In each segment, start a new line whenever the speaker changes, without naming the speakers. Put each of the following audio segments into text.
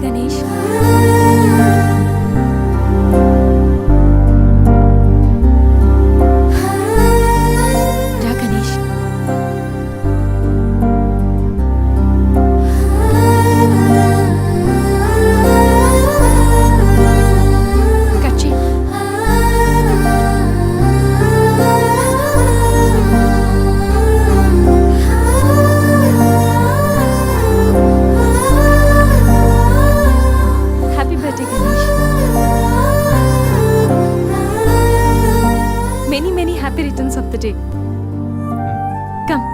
గణేష్. రా గణేష్. కట్ చేయి. Happy birthday Ganesh. Many many happy returns of the day. Come.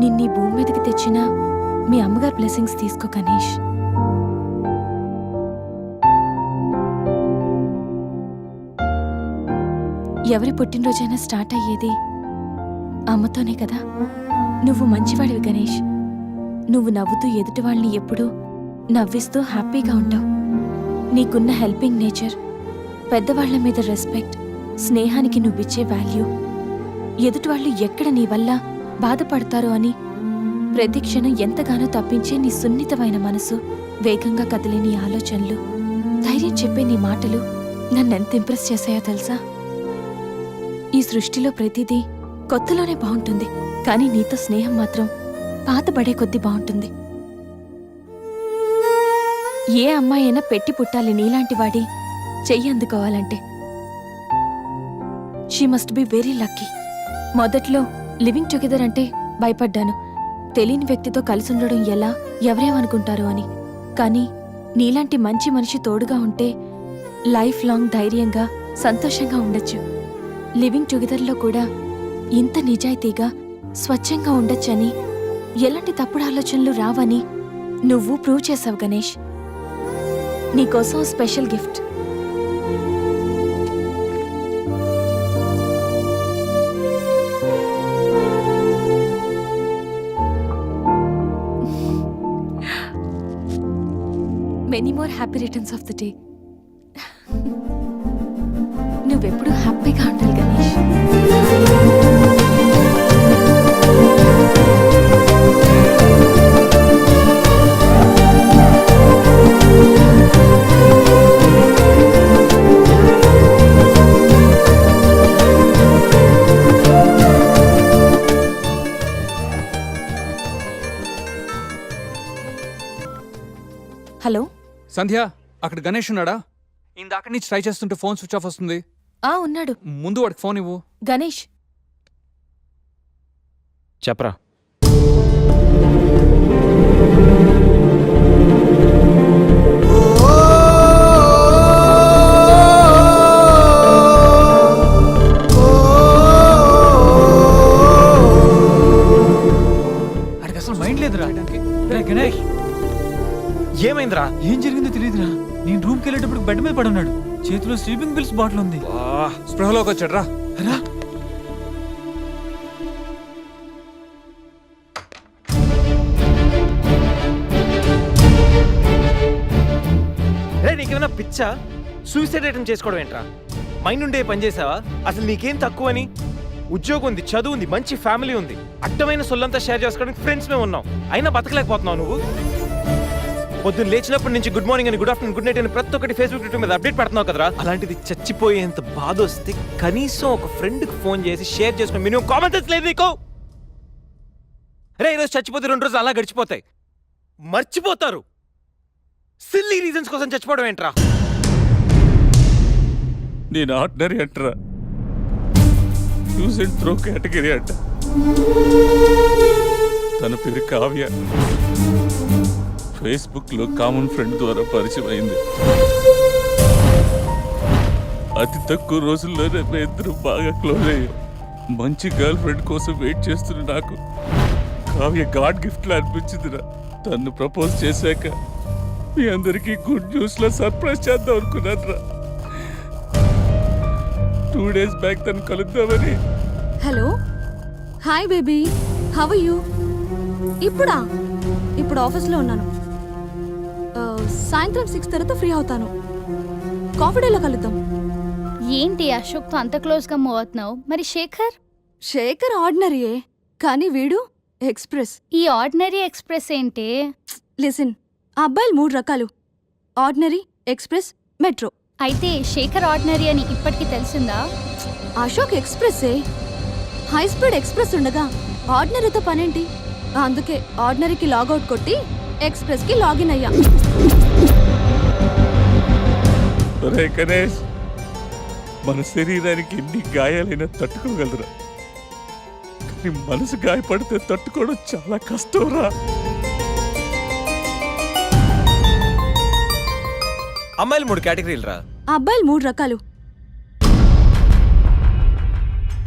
నిన్నీ భూమి మీదకి తెచ్చిన మీ అమ్మగారు బ్లెస్సింగ్స్ తీసుకో గణేష్. ఎవరి పుట్టినరోజైనా స్టార్ట్ అయ్యేది అమ్మతోనే కదా. నువ్వు మంచివాడివి గణేష్. నువ్వు నవ్వుతూ ఎదుటి వాళ్ళని ఎప్పుడూ నవ్విస్తూ హ్యాపీగా ఉంటావు. నీకున్న హెల్పింగ్ నేచర్, పెద్దవాళ్ల మీద రెస్పెక్ట్, స్నేహానికి నువ్విచ్చే వాల్యూ, ఎదుటి వాళ్ళు ఎక్కడ నీ వల్ల బాధపడతారో అని ప్రతి క్షణం ఎంతగానో తప్పించే నీ సున్నితమైన మనసు, వేగంగా కదిలే నీ ఆలోచనలు, ధైర్యం చెప్పే నీ మాటలు నన్నెంత ఇంప్రెస్ చేశాయో తెలుసా? ఈ సృష్టిలో ప్రతిదీ కొత్తలోనే బాగుంటుంది, కానీ నీతో స్నేహం మాత్రం పాతబడే కొద్దీ బాగుంటుంది. ఏ అమ్మాయి అయినా పెట్టి పుట్టాలి నీలాంటి వాడి చెయ్యి అందుకోవాలంటే. She must be very lucky. మొదట్లో లివింగ్ టుగెదర్ అంటే భయపడ్డాను, తెలియని వ్యక్తితో కలిసి ఉండడం ఎలా, ఎవరేమనుకుంటారో అని. కానీ నీలాంటి మంచి మనిషి తోడుగా ఉంటే లైఫ్ లాంగ్ ధైర్యంగా సంతోషంగా ఉండొచ్చు. లివింగ్ టుగెదర్లో కూడా ఇంత నిజాయితీగా స్వచ్ఛంగా ఉండొచ్చని, ఎలాంటి తప్పుడు ఆలోచనలు రావని నువ్వు ప్రూవ్ చేసావు గణేష్. నీకోసం special gift. Many more happy returns of the day. నువ్వెప్పుడు హ్యాపీగా ఉండాలి గణేష్. హలో
సంధ్య, అక్కడ గణేష్ ఉన్నాడా? ఇందాక నుంచి ట్రై చేస్తుంటే ఫోన్ స్విచ్ ఆఫ్ వస్తుంది.
ఉన్నాడు.
ముందు వాడికి ఫోన్ ఇవ్వు.
గణేష్,
చెప్పరా.
అడికి అసలు మైండ్ లేదురా. గణేష్,
ఏమైందిరా?
ఏం జరిగిందో తెలియదురా. నేను రూమ్కి వెళ్ళేటప్పుడు బెడ్ మీద పడున్నాడు, చేతిలో స్లీపింగ్ పిల్స్ బాటిల్ ఉంది.
స్పృహలోకి వచ్చాడు. రా
రా.
రే, నీకేమైనా పిచ్చా? సూసైడ్ అటెంప్ట్ చేసుకోవడం ఏంట్రా? మైండ్ ఉండే పని చేసావా? అసలు నీకేం తక్కువ అని? ఉద్యోగం ఉంది, చదువు ఉంది, మంచి ఫ్యామిలీ ఉంది, అడ్డమైన సొల్లంతా షేర్ చేసుకోవడానికి ఫ్రెండ్స్ మేము ఉన్నాం. అయినా బతకలేకపోతున్నావు నువ్వు. పొద్దున్న లేచినప్పటి నుంచి గుడ్ మార్నింగ్ అని, గుడ్ ఆఫ్టర్నూన్, గుడ్ నైట్ అని ప్రతి ఒక్కటి ఫేస్బుక్ ట్విట్టర్ మీద అప్డేట్ పెడుతున్నావు కదరా. అలాంటిది చచ్చిపోయేంత బాధ వస్తే కనీసం ఒక ఫ్రెండ్కి ఫోన్ చేసి షేర్ చేసుకుని మినిమం కామన్ సెన్స్ లేదు నీకు? రే, ఈరోజు చచ్చిపోతే 2 రోజులు అలా గడిచిపోతాయి, మర్చిపోతారు. సిల్లీ రీజన్స్ కోసం చచ్చిపోవడం ఏంట్రా?
నేను ఆర్డినరీ అంటరా, యూజ్ అండ్ త్రో కేటగిరీ అంట. తన పేరు కావ్య, ఫేస్బుక్ లో కామన్ ఫ్రెండ్ ద్వారా పరిచయం అయింది. అతి తక్కువ రోజుల్లోనే మా ఇద్దరు బాగా క్లోజ్ అయ్యాం. మంచి గర్ల్ ఫ్రెండ్ కోసం వెయిట్ చేస్తున్న నాకు కావ్య గాడ్ గిఫ్ట్ లా అనిపించిందిరా. తను ప్రపోజ్ చేశాక మీ అందరికీ గుడ్ న్యూస్ లో సర్ప్రైజ్ చేద్దాం అనుకున్నారా. 2 days బ్యాక్ తను కలుద్దామని.
Hello, hi baby, how are you?
ఇప్పుడా? ఇప్పుడు ఆఫీస్లో ఉన్నాను. సాయంత్రం 6 తర్వాత ఫ్రీ అవుతాను. కాఫీ డేలో కలుద్దాం.
ఏంటి అశోక్తో అంత క్లోజ్గా మూవ్ అవుతున్నావు? మరి శేఖర్?
శేఖర్ ఆర్డినరీయే, కానీ వీడు ఎక్స్ప్రెస్.
ఈ ఆర్డినరీ ఎక్స్ప్రెస్ ఏంటి?
లిసన్, ఆ అబ్బాయిలు 3 రకాలు: ఆర్డినరీ, ఎక్స్ప్రెస్, మెట్రో.
అయితే శేఖర్ ఆర్డినరీ అని ఇప్పటికి తెలిసిందా?
అశోక్ ఎక్స్ప్రెస్సే. హై స్పీడ్ ఎక్స్ప్రెస్ ఉండగా ఆర్డినరీతో పనేంటి? అందుకే ఆర్డినరీకి లాగౌట్ కొట్టి ఎక్స్ప్రెస్కి లాగిన్ అయ్యా.
రే గణేష్, మన శరీరానికి ఎన్ని గాయాలైనా తట్టుకోగలరా, కానీ మనసు గాయపడితే తట్టుకోవడం చాలా కష్టంరా.
అమ్మాయిలు 3 కేటగిరీలు రా.
ఆ అబ్బాయిలు 3 రకాలు.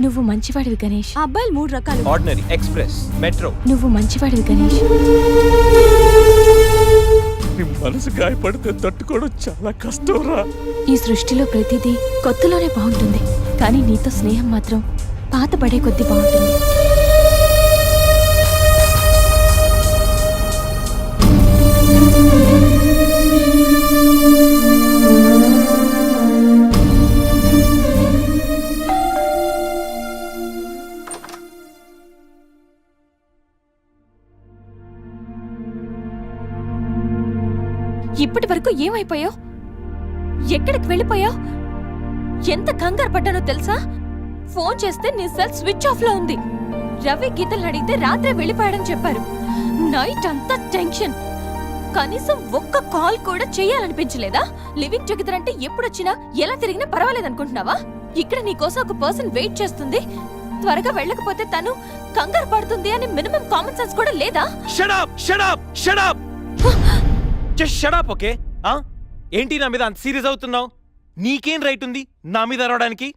నువ్వు మంచివాడివి గణేష్.
ఆ అబ్బాయిలు 3 రకాలు.
Ordinary, express, metro.
నువ్వు మంచివాడివి గణేష్.
నీ మనసు గాయపడితే తట్టుకోవడం చాలా కష్టంరా.
ఈ సృష్టిలో ప్రతిదీ కొత్తలోనే బాగుంటుంది, కానీ నీతో స్నేహం మాత్రం పాత పడే కొద్దీ బాగుంటుంది. ఇప్పటి వరకు ఏమైపోయావు? ఎక్కడికి వెళ్ళిపోయావు? ఎంత కంగారు పడ్డానో తెలుసా? ఫోన్ చేస్తే నీ సెల్ స్విచ్ ఆఫ్ లో ఉంది. రవి గీతలు అడిగితే రాత్రే వెళ్ళిపోయాడని చెప్పారు. నైట్ అంతా టెన్షన్. కనీసం ఒక్క కాల్ కూడా చేయాలనిపించలేదా? లివింగ్ టుగెదర్ అంటే ఎప్పుడొచ్చినా ఎలా తిరిగినా పర్వాలేదనుకుంటున్నావా? ఇక్కడ నీకోసం ఒక పర్సన్ వెయిట్ చేస్తుంది. త్వరగా వెళ్ళకపోతే తను కంగారు పడుతుంది అని మినిమం కామన్ సెన్స్ కూడా లేదా?
Shut up, shut up, shut up. Just shut up, okay? ఏంటి నా మీద అంత సీరియస్ అవుతున్నావు? నీకేం రైట్ ఉంది నా మీద అరవడానికి?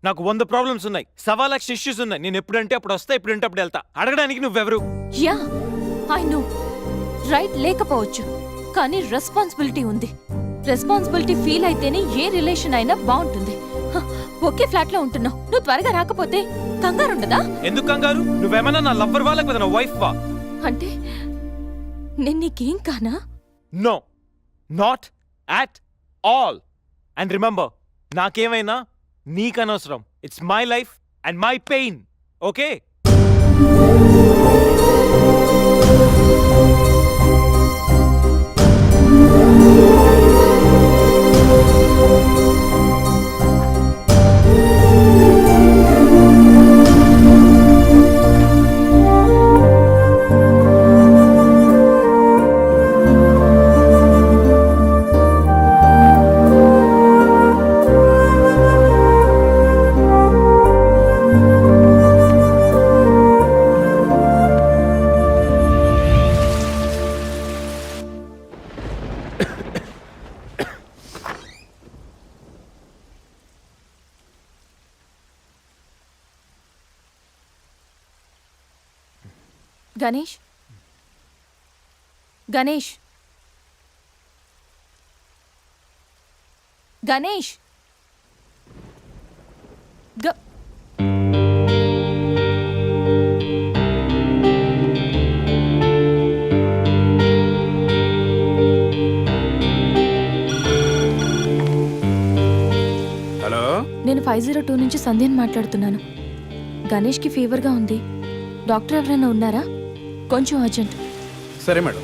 నాకు 100 ప్రాబ్లమ్స్ ఉన్నాయి, 1,00,000 ఇష్యూస్ ఉన్నాయి. నేను ఎప్పుడంటే అప్పుడు వస్తా, ఎప్పుడంటే అప్పుడు వెళ్తా. అడగడానికి నువ్వెవరు?
Yeah, I know. రైట్ లేకపోవచ్చు, కానీ రెస్పాన్సిబిలిటీ ఉంది. రెస్పాన్సిబిలిటీ ఫీల్ అయితేనే ఏ రిలేషన్ అయినా బాగుంటుంది. ఒకే ఫ్లాట్ లో ఉంటున్నావు, నువ్వు త్వరగా రాకపోతే కంగారుండదా?
ఎందుకు కంగారు? నువ్వేమన్నా నా లవ్వర్ వా లేకపోతే నా వైఫ్ వా?
అంటే నేను నీకేం కానా?
No, not at all. And remember, నాకేమైనా నీకనవసరం. It's my life and my pain, okay?
Ganesh, Ganesh, Ganesh,
hello,
నేను 502 నుంచి సంధ్యని మాట్లాడుతున్నాను. గణేష్కి ఫీవర్గా ఉంది. డాక్టర్ ఎవరైనా ఉన్నారా? కొంచెం అర్జెంట్.
సరే మేడం.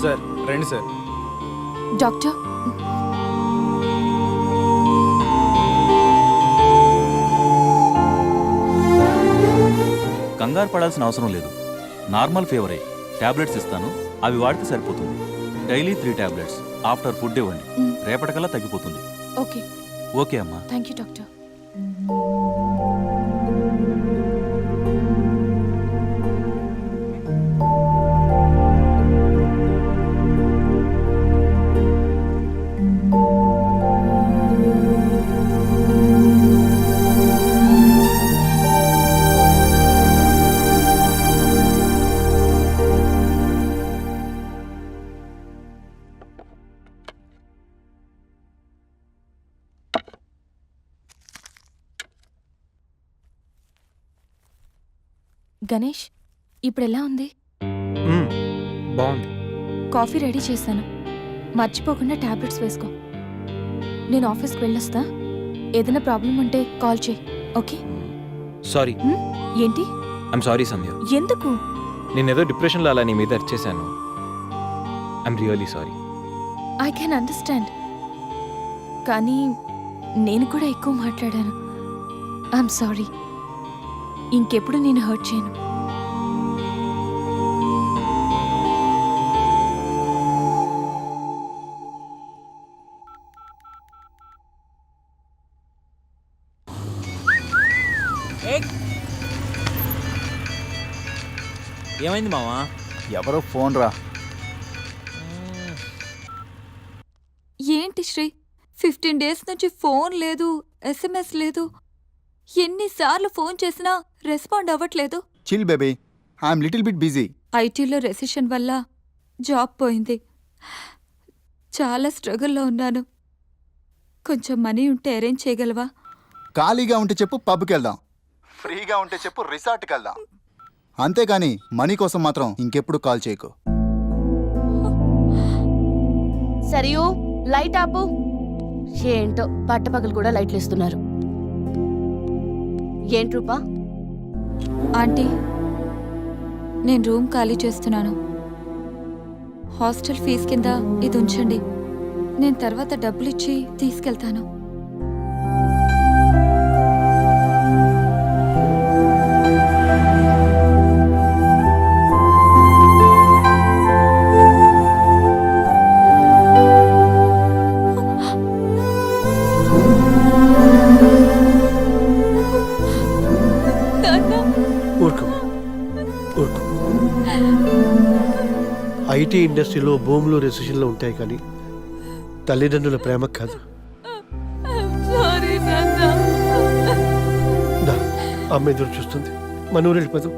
సార్ రండి సార్.
డాక్టర్,
కంగారు పడాల్సిన అవసరం లేదు. నార్మల్ ఫీవరే. టాబ్లెట్స్ ఇస్తాను, అవి వాడితే సరిపోతుంది. Daily 3 tablets. ఆఫ్టర్ ఫుడ్ ఇవ్వండి, రేపటికల్లా తగ్గిపోతుంది.
ఓకే.
ఓకే అమ్మా.
Thank you doctor. గణేష్ ఇప్పుడు ఎలా ఉంది?
బాగుంది.
కాఫీ రెడీ చేశాను. మర్చిపోకుండా టాబ్లెట్స్ వేసుకో. నేను ఆఫీస్కి వెళ్ళొస్తా. ఏదైనా ప్రాబ్లం ఉంటే కాల్ చేయి, ఓకే?
సారీ.
ఏంటి?
I'm sorry Sandhya.
ఎందుకు?
నేనేదో డిప్రెషన్లో అలా నీ మీద అరిచేశాను. I'm really sorry.
I can understand. కానీ నేను కూడా ఎక్కువ మాట్లాడాను. I'm sorry. ఇంకెప్పుడు నేను హర్ట్ చేయను.
ఏమైంది మావా?
ఎవరో ఫోన్ రా.
ఏంటి శ్రీ, 15 డేస్ నుంచి ఫోన్ లేదు, SMS లేదు. ఎన్నిసార్లు ఫోన్ చేసినా రెస్పాండ్ అవ్వట్లేదు.
Chill baby, I'm little bit busy.
ఐటీలో రెసిషన్ వల్ల జాబ్ పోయింది. చాలా స్ట్రగుల్లో ఉన్నాను. కొంచెం మనీ ఉంటే అరేంజ్ చేయగలవా?
ఖాళీగా ఉంటే చెప్పు, పబ్కి వెళ్దాం. ఫ్రీగా ఉంటే చెప్పు, రిసార్ట్కి వెళ్దాం. అంతేకాని మనీ కోసం మాత్రం ఇంకెప్పుడు కాల్ చేయకు.
సరియు లైట్ ఆపు. ఏంటో పట్టపగలు కూడా లైట్లు ఇస్తున్నారు. ఏంటి రూపా?
ఆంటీ, నేను రూమ్ ఖాళీ చేస్తున్నాను. హాస్టల్ ఫీజు కింద ఇది ఉంచండి. నేను తర్వాత డబ్బులు ఇచ్చి తీసుకెళ్తాను.
ఐటీ ఇండస్ట్రీలో భూములు రెసిషన్లో ఉంటాయి, కానీ తల్లిదండ్రుల ప్రేమ కాదు. అమ్మ ఎదురు చూస్తుంది. మన ఊరు వెళ్ళిపోదాం.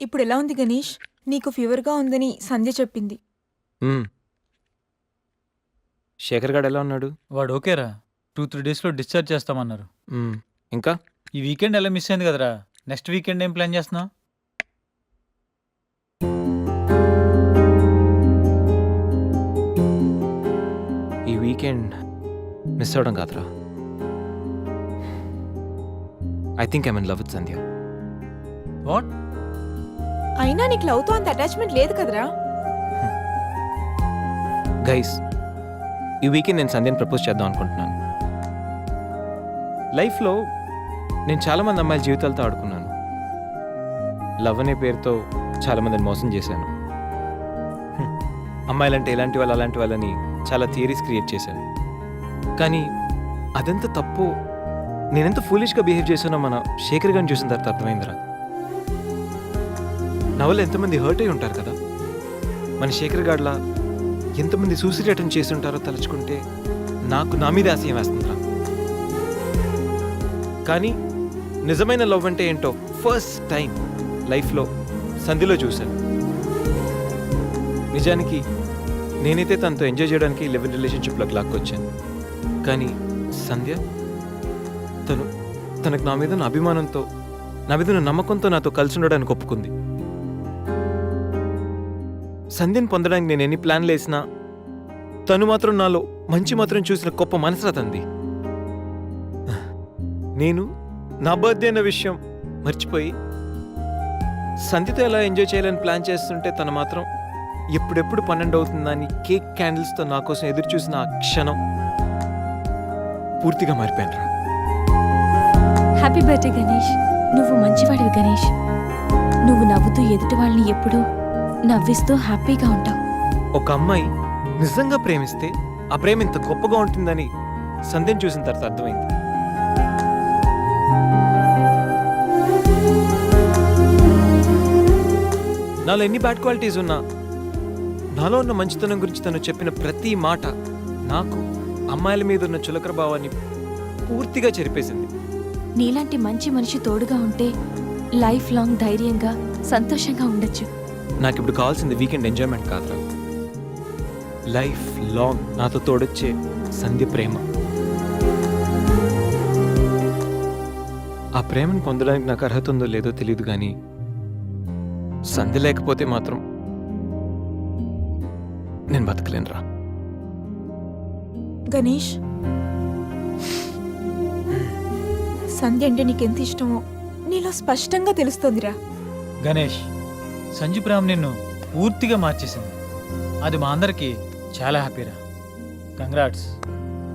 ఇప్పుడు ఎలా ఉంది గణేష్? నీకు ఫీవర్గా ఉందని సంధ్య చెప్పింది.
శేఖర్ గారు ఎలా ఉన్నాడు?
వాడు ఓకేరా. 2-3 డేస్లో డిశ్చార్జ్ చేస్తామన్నారు.
ఇంకా
ఈ వీకెండ్ ఎలా మిస్ అయింది కదరా. నెక్స్ట్ వీకెండ్ ఏం ప్లాన్ చేస్తున్నావు?
ఈ వీకెండ్ మిస్ అవడం కాదురా. I think I'm in love with Sandhya.
What?
అయినా నీకు లవ్తో అంత అటాచ్మెంట్ లేదు కదరా.
గైస్, ఈ వీకెండ్ నేను సంధ్యని ప్రపోజ్ చేద్దాం అనుకుంటున్నాను. లైఫ్లో నేను చాలామంది అమ్మాయిల జీవితాలతో ఆడుకున్నాను. లవ్ అనే పేరుతో చాలామందిని మోసం చేశాను. అమ్మాయిలంటే ఇలాంటి వాళ్ళు అలాంటి వాళ్ళని చాలా థియరీస్ క్రియేట్ చేశాను. కానీ అదెంత తప్పు, నేనెంత ఫూలిష్గా బిహేవ్ చేశానో మన శేఖర్ గారిని చూసిన తర్వాత అర్థమైందిరా. నా వల్ల ఎంతమంది హర్ట్ అయి ఉంటారు కదా. మన శేఖర్ గారిలా ఎంతమంది సూసైడ్ అటెంప్ట్ చేసి ఉంటారో తలుచుకుంటే నాకు నా మీద ఆశయం వేస్తుందిరా. కానీ నిజమైన లవ్ అంటే ఏంటో ఫస్ట్ టైం లైఫ్లో సంధ్యలో చూశాను. నిజానికి నేనైతే తనతో ఎంజాయ్ చేయడానికి లివ్ ఇన్ రిలేషన్షిప్లోకి లాక్కొచ్చాను. కానీ సంధ్య తనకు నా మీద ఉన్న అభిమానంతో, నా మీద ఉన్న నమ్మకంతో నాతో కలిసి ఉండడానికి ఒప్పుకుంది. సంధ్యను పొందడానికి నేను ఎన్ని ప్లాన్లు వేసినా తను మాత్రం నాలో మంచి మాత్రం చూసిన గొప్ప మనసురా తంది. నేను నా బర్త్డే అన్న విషయం మర్చిపోయి సంధ్యతో ఎలా ఎంజాయ్ చేయాలని ప్లాన్ చేస్తుంటే తను మాత్రం ఎప్పుడెప్పుడు 12 అవుతుందని కేక్ క్యాండిల్స్తో నా కోసం ఎదురు చూసిన ఆ క్షణం పూర్తిగా మారిపోయాను రా.
Happy birthday Ganesh. నువ్వు మంచివాడివి గణేష్. నువ్వు నవ్వుతూ ఎదుటి వాళ్ళని ఎప్పుడూ నవ్విస్తూ హ్యాపీగా ఉంటావు.
ఒక అమ్మాయి నిజంగా ప్రేమిస్తే ఆ ప్రేమ ఇంత గొప్పగా ఉంటుందని సంధ్యను చూసిన తర్వాత అర్థమైంది. నాలో ఎన్ని బ్యాడ్ క్వాలిటీస్ ఉన్నా నాలో ఉన్న మంచితనం గురించి తను చెప్పిన ప్రతి మాట నాకు అమ్మాయిల మీద ఉన్న చులకర భావాన్ని పూర్తిగా చెరిపేసింది.
నీలాంటి మంచి మనిషి తోడుగా ఉంటే లైఫ్ లాంగ్ ధైర్యంగా సంతోషంగా ఉండొచ్చు.
నాకు ఇప్పుడు కావాల్సింది వీకెండ్ ఎంజాయ్మెంట్ కాదురా, లైఫ్ లాంగ్ నాతో తోడొచ్చే సంధ్య ప్రేమ. ఆ ప్రేమను పొందడానికి నాకు అర్హత ఉందో లేదో తెలియదు కానీ సంధ్య లేకపోతే మాత్రం నేను బతకలేనురా.
గణేష్, సంధ్య అంటే నీకెంత ఇష్టమో నీలో స్పష్టంగా తెలుస్తోందిరా.
గణేష్, సంజు ప్రేమ నిన్ను పూర్తిగా మార్చేసింది. అది మా అందరికీ చాలా హ్యాపీరా. కంగ్రాట్స్.